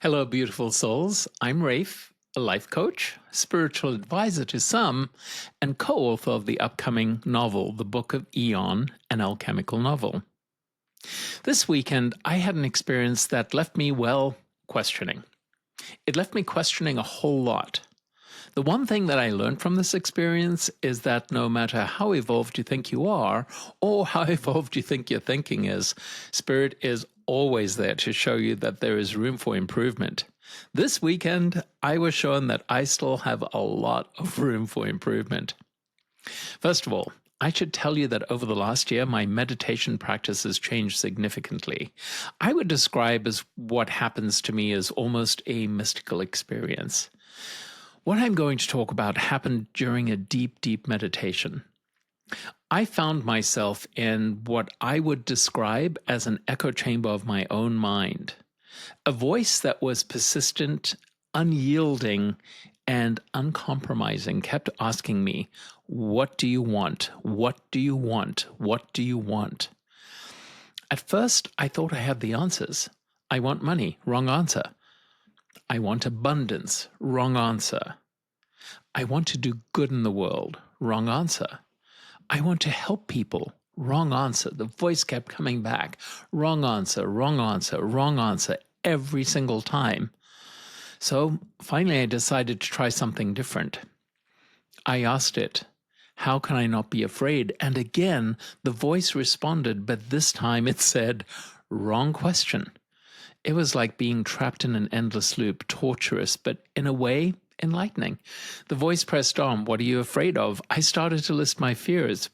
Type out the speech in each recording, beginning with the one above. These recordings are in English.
Hello, beautiful souls. I'm Rafe, a life coach, spiritual advisor to some, and co author of the upcoming novel, The Book of Eon, an alchemical novel. This weekend, I had an experience that left me, questioning. It left me questioning a whole lot. The one thing that I learned from this experience is that no matter how evolved you think you are, or how evolved you think your thinking is, Spirit is always there to show you that there is room for improvement. This weekend, I was shown that I still have a lot of room for improvement. First of all, I should tell you that over the last year, my meditation practice has changed significantly. I would describe as what happens to me as almost a mystical experience. What I'm going to talk about happened during a deep, deep meditation. I found myself in what I would describe as an echo chamber of my own mind. A voice that was persistent, unyielding, and uncompromising kept asking me, "What do you want? What do you want? What do you want?" At first, I thought I had the answers. I want money. Wrong answer. I want abundance. Wrong answer. I want to do good in the world. Wrong answer. I want to help people. Wrong answer. The voice kept coming back. Wrong answer, wrong answer, wrong answer every single time. So finally, I decided to try something different. I asked it, "How can I not be afraid?" And again, the voice responded, but this time it said, "Wrong question." It was like being trapped in an endless loop, torturous, but in a way, enlightening. The voice pressed on. "What are you afraid of?" I started to list my fears.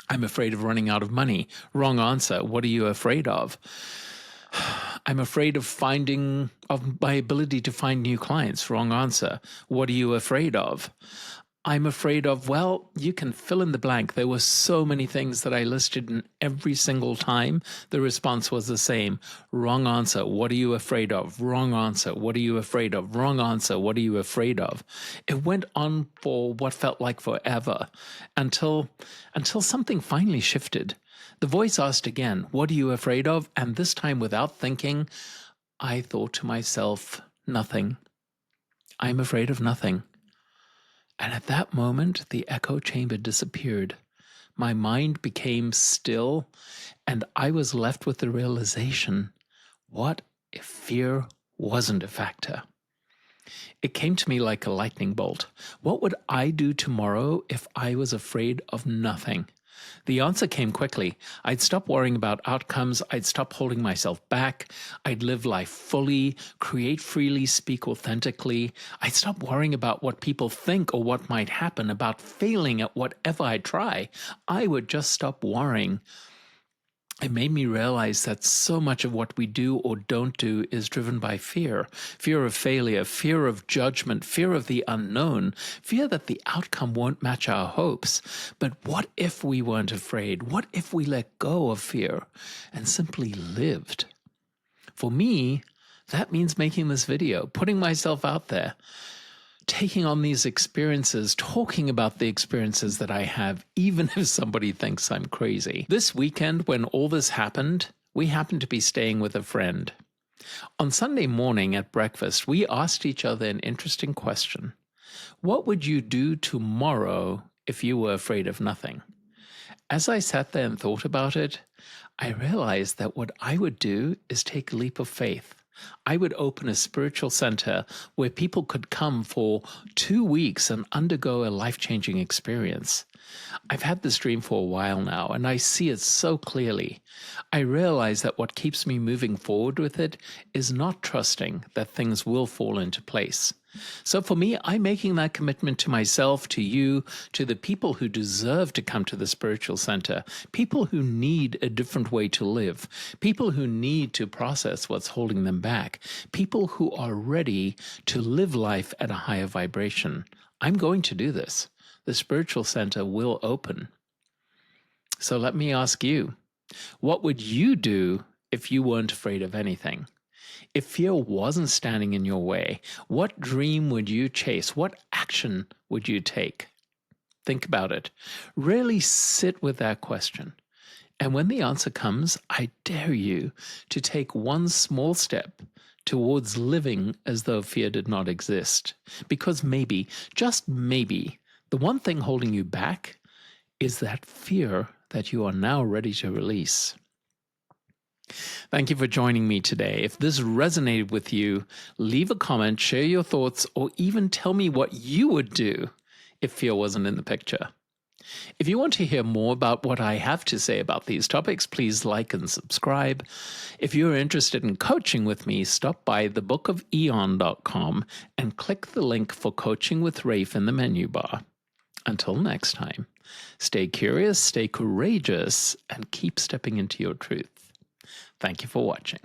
"I'm afraid of running out of money." Wrong answer. "What are you afraid of?" "I'm afraid of my ability to find new clients." Wrong answer. "What are you afraid of?" "I'm afraid of," you can fill in the blank. There were so many things that I listed, and every single time the response was the same. Wrong answer. "What are you afraid of?" Wrong answer. "What are you afraid of?" Wrong answer. "What are you afraid of?" It went on for what felt like forever until something finally shifted. The voice asked again, "What are you afraid of?" And this time, without thinking, I thought to myself, "Nothing. I'm afraid of nothing." And at that moment, the echo chamber disappeared. My mind became still, and I was left with the realization, what if fear wasn't a factor? It came to me like a lightning bolt. What would I do tomorrow if I was afraid of nothing? The answer came quickly. I'd stop worrying about outcomes. I'd stop holding myself back. I'd live life fully, create freely, speak authentically. I'd stop worrying about what people think or what might happen, about failing at whatever I try. I would just stop worrying. It made me realize that so much of what we do or don't do is driven by fear. Fear of failure, fear of judgment, fear of the unknown, fear that the outcome won't match our hopes. But what if we weren't afraid? What if we let go of fear and simply lived? For me, that means making this video, putting myself out there, taking on these experiences, talking about the experiences that I have, even if somebody thinks I'm crazy. This weekend, when all this happened, we happened to be staying with a friend. On Sunday morning at breakfast, we asked each other an interesting question. What would you do tomorrow if you were afraid of nothing? As I sat there and thought about it, I realized that what I would do is take a leap of faith. I would open a spiritual center where people could come for 2 weeks and undergo a life-changing experience. I've had this dream for a while now, and I see it so clearly. I realize that what keeps me moving forward with it is not trusting that things will fall into place. So for me, I'm making that commitment to myself, to you, to the people who deserve to come to the spiritual center, people who need a different way to live, people who need to process what's holding them back, people who are ready to live life at a higher vibration. I'm going to do this. The spiritual center will open. So let me ask you, what would you do if you weren't afraid of anything? If fear wasn't standing in your way, what dream would you chase? What action would you take? Think about it. Really sit with that question. And when the answer comes, I dare you to take one small step towards living as though fear did not exist. Because maybe, just maybe, the one thing holding you back is that fear that you are now ready to release. Thank you for joining me today. If this resonated with you, leave a comment, share your thoughts, or even tell me what you would do if fear wasn't in the picture. If you want to hear more about what I have to say about these topics, please like and subscribe. If you're interested in coaching with me, stop by thebookofeon.com and click the link for Coaching with Rafe in the menu bar. Until next time, stay curious, stay courageous, and keep stepping into your truth. Thank you for watching.